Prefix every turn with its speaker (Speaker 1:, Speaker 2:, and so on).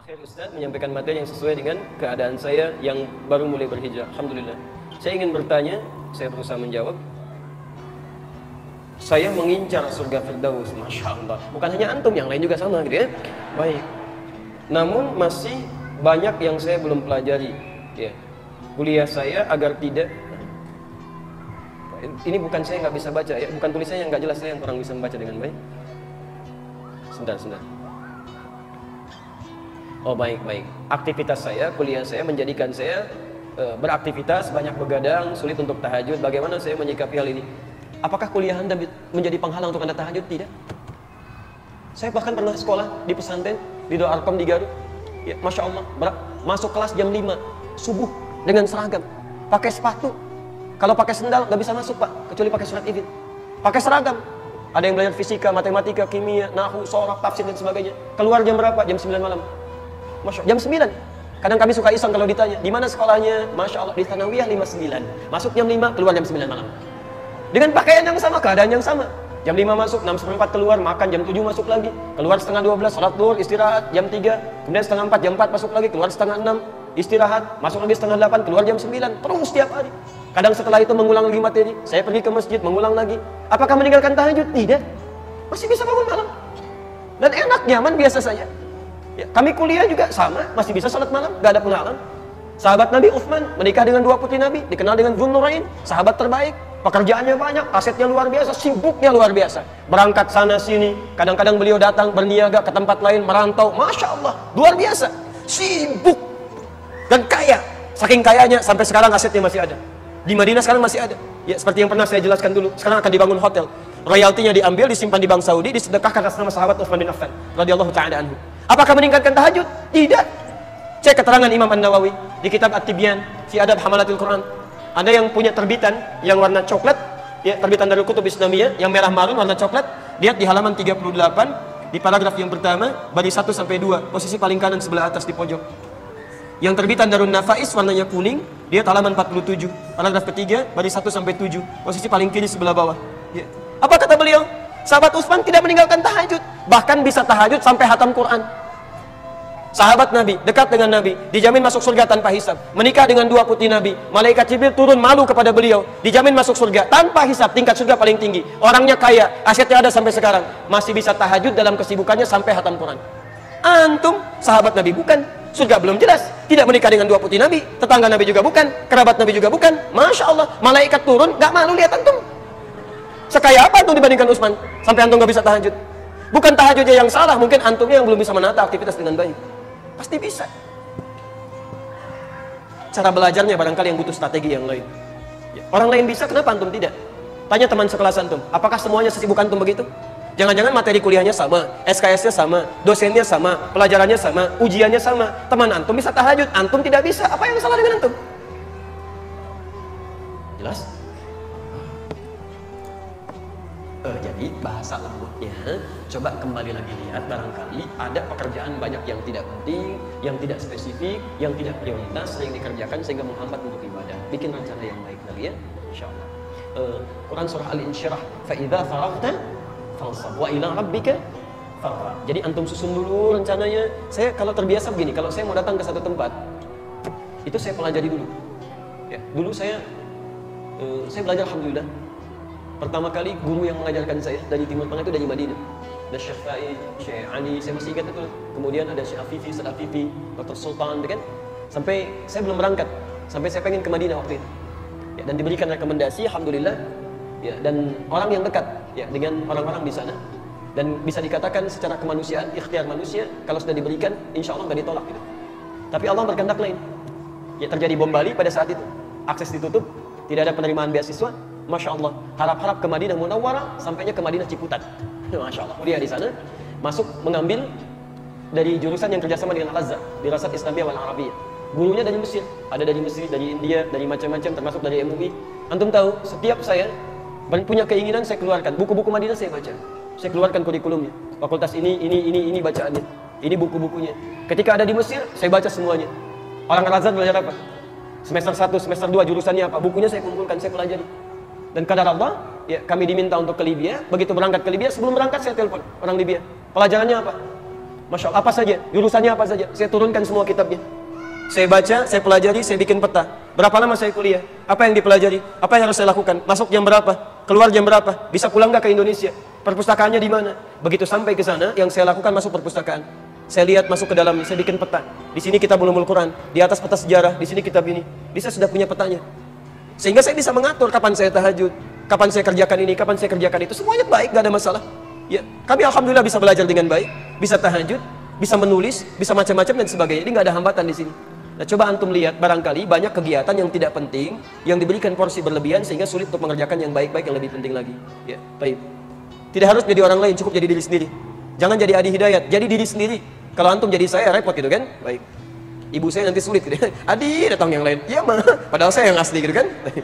Speaker 1: Jazakallah khair Ustaz menyampaikan materi yang sesuai dengan keadaan saya yang baru mulai berhijrah. Alhamdulillah. Saya ingin bertanya, saya berusaha menjawab. Saya mengincar surga Firdaus, Masya Allah. Bukan hanya antum, yang lain juga sama gitu ya. Baik. Namun masih banyak yang saya belum pelajari. Ya. Kuliah saya agar tidak. Ini bukan saya nggak bisa baca ya, bukan tulisannya yang nggak jelas, saya yang kurang bisa membaca dengan baik. Sebentar. Oh baik. Aktivitas saya, kuliah saya menjadikan saya beraktivitas, banyak begadang, sulit untuk tahajud. Bagaimana saya menyikapi hal ini? Apakah kuliah Anda menjadi penghalang untuk Anda tahajud? Tidak. Saya bahkan pernah sekolah di pesantren, di Doa Arkom di Garut. Ya, Masya Allah, masuk kelas jam 5 subuh dengan seragam, pakai sepatu. Kalau pakai sendal nggak bisa masuk Pak, kecuali pakai surat izin. Pakai seragam. Ada yang belajar fisika, matematika, kimia, nahu, sorok, tafsir dan sebagainya. Keluar jam berapa? Jam 9 malam. Masya Allah, jam 9. Kadang kami suka iseng kalau ditanya, di mana sekolahnya? Masya Allah, di Thanawiyah 59. Masuk jam 5, keluar jam 9 malam. Dengan pakaian yang sama, keadaan yang sama. Jam 5 masuk, 6:04 keluar, makan, jam 7 masuk lagi. Keluar setengah 12, sholat duhur, istirahat, jam 3. Kemudian setengah 4, jam 4 masuk lagi, keluar setengah 6, istirahat, masuk lagi setengah 8, keluar jam 9. Terus setiap hari. Kadang setelah itu mengulang lagi materi. Saya pergi ke masjid, mengulang lagi. Apakah meninggalkan tahajud? Tidak. Masih bisa bangun malam. Dan enak, nyaman, biasa saja. Ya, kami kuliah juga sama, masih bisa sholat malam, gak ada penghalang. Sahabat Nabi Uthman menikah dengan 2 putri Nabi, dikenal dengan Dzun-Nurain, sahabat terbaik. Pekerjaannya banyak, asetnya luar biasa, sibuknya luar biasa. Berangkat sana sini, kadang-kadang beliau datang berniaga ke tempat lain, merantau. Masya Allah, luar biasa, sibuk dan kaya. Saking kayanya sampai sekarang asetnya masih ada. Di Madinah sekarang masih ada. Ya, seperti yang pernah saya jelaskan dulu. Sekarang akan dibangun hotel. Royaltinya diambil, disimpan di Bank Saudi, disedekahkan atas nama sahabat Uthman bin Affan radhiyallahu ta'ala anhu. Apakah meningkatkan tahajud? Tidak. Cek keterangan Imam An-Nawawi di kitab At-Tibyan fi Adab Hamalatil Quran. Ada yang punya terbitan yang warna coklat, ya, terbitan dari Kutub Islamiyah yang merah marun warna coklat. Lihat di halaman 38 di paragraf yang pertama, baris 1 sampai 2, posisi paling kanan sebelah atas di pojok. Yang terbitan Darun Nafais warnanya kuning, dia halaman 47, paragraf ketiga, baris 1 sampai 7, posisi paling kiri sebelah bawah. Ya. Apa kata beliau? Sahabat Utsman tidak meninggalkan tahajud, bahkan bisa tahajud sampai hatam Quran. Sahabat Nabi, dekat dengan Nabi, dijamin masuk surga tanpa hisab. Menikah dengan 2 putri Nabi, malaikat Jibril turun malu kepada beliau, dijamin masuk surga tanpa hisab, tingkat surga paling tinggi. Orangnya kaya, asetnya ada sampai sekarang, masih bisa tahajud dalam kesibukannya sampai hatam Quran. Antum, sahabat Nabi bukan, surga belum jelas, tidak menikah dengan 2 putri Nabi, tetangga Nabi juga bukan, kerabat Nabi juga bukan. Masya Allah, malaikat turun, gak malu lihat antum. Sekaya apa antum dibandingkan Utsman, sampai antum gak bisa tahajud? Bukan tahajudnya yang salah, mungkin antumnya yang belum bisa menata aktivitas dengan baik. Pasti bisa. Cara belajarnya barangkali yang butuh strategi yang lain. Ya. Orang lain bisa, kenapa antum tidak? Tanya teman sekelas antum, apakah semuanya sesibuk antum begitu? Jangan-jangan materi kuliahnya sama, SKS-nya sama, dosennya sama, pelajarannya sama, ujiannya sama. Teman antum bisa tahajud, antum tidak bisa. Apa yang salah dengan antum? Jelas? Jadi bahasa lembutnya, coba kembali lagi lihat, barangkali ada pekerjaan banyak yang tidak penting, yang tidak spesifik, yang tidak prioritas, yang dikerjakan sehingga menghambat untuk ibadah. Bikin rencana yang baik lagi ya, insyaallah. Quran surah Al-Insyirah, fa idza faraghta fansab wa ila rabbika farghab. Jadi antum susun dulu rencananya. Saya kalau terbiasa begini, kalau saya mau datang ke satu tempat, itu saya pelajari dulu. Ya, dulu saya belajar alhamdulillah. Pertama kali guru yang mengajarkan saya dari Timur Tengah itu dari Madinah. Ada Syekh Faid, Syekh Ali, saya masih ingat itu. Kemudian ada Syekh Afifi, Ustaz Afifi, Dr. Sultan, kan? Sampai saya belum berangkat, sampai saya pengen ke Madinah waktu itu. Ya, dan diberikan rekomendasi, alhamdulillah. Ya, dan orang yang dekat ya dengan orang-orang di sana. Dan bisa dikatakan secara kemanusiaan, ikhtiar manusia, kalau sudah diberikan, insya Allah nggak ditolak gitu. Tapi Allah berkehendak lain. Ya, terjadi bom Bali pada saat itu. Akses ditutup, tidak ada penerimaan beasiswa. Masya Allah, harap-harap ke Madinah Munawwarah, sampainya ke Madinah Ciputat. Masya Allah, kuliah di sana, masuk mengambil dari jurusan yang kerjasama dengan Al-Azhar, Dirasat Islamiyah wal Arabiyah. Gurunya dari Mesir, ada dari Mesir, dari India, dari macam-macam, termasuk dari MUI. Antum tahu, setiap saya punya keinginan, saya keluarkan buku-buku Madinah, saya baca. Saya keluarkan kurikulumnya. Fakultas ini bacaannya. Ini buku-bukunya. Ketika ada di Mesir, saya baca semuanya. Orang Al-Azhar belajar apa? Semester 1, semester 2 jurusannya apa? Bukunya saya kumpulkan, saya pelajari. Dan kadar Allah, ya, kami diminta untuk ke Libya. Begitu berangkat ke Libya, sebelum berangkat saya telepon orang Libya. Pelajarannya apa? Masya Allah, apa saja, jurusannya apa saja, saya turunkan semua kitabnya. Saya baca, saya pelajari, saya bikin peta. Berapa lama saya kuliah? Apa yang dipelajari? Apa yang harus saya lakukan? Masuk jam berapa? Keluar jam berapa? Bisa pulang nggak ke Indonesia? Perpustakaannya di mana? Begitu sampai ke sana, yang saya lakukan masuk perpustakaan. Saya lihat masuk ke dalamnya, saya bikin peta. Di sini kitab Ulumul Quran, di atas peta sejarah, di sini kitab ini. Bisa sudah punya petanya. Sehingga saya bisa mengatur kapan saya tahajud, kapan saya kerjakan ini, kapan saya kerjakan itu. Semuanya baik, nggak ada masalah. Ya, kami alhamdulillah bisa belajar dengan baik, bisa tahajud, bisa menulis, bisa macam-macam dan sebagainya. Jadi nggak ada hambatan di sini. Nah, coba antum lihat, barangkali banyak kegiatan yang tidak penting, yang diberikan porsi berlebihan sehingga sulit untuk mengerjakan yang baik-baik yang lebih penting lagi. Ya, baik. Tidak harus jadi orang lain, cukup jadi diri sendiri. Jangan jadi Adi Hidayat, jadi diri sendiri. Kalau antum jadi saya repot gitu kan? Baik. Ibu saya nanti sulit gitu. Adi datang yang lain. Iya mah, padahal saya yang asli gitu kan? Baik.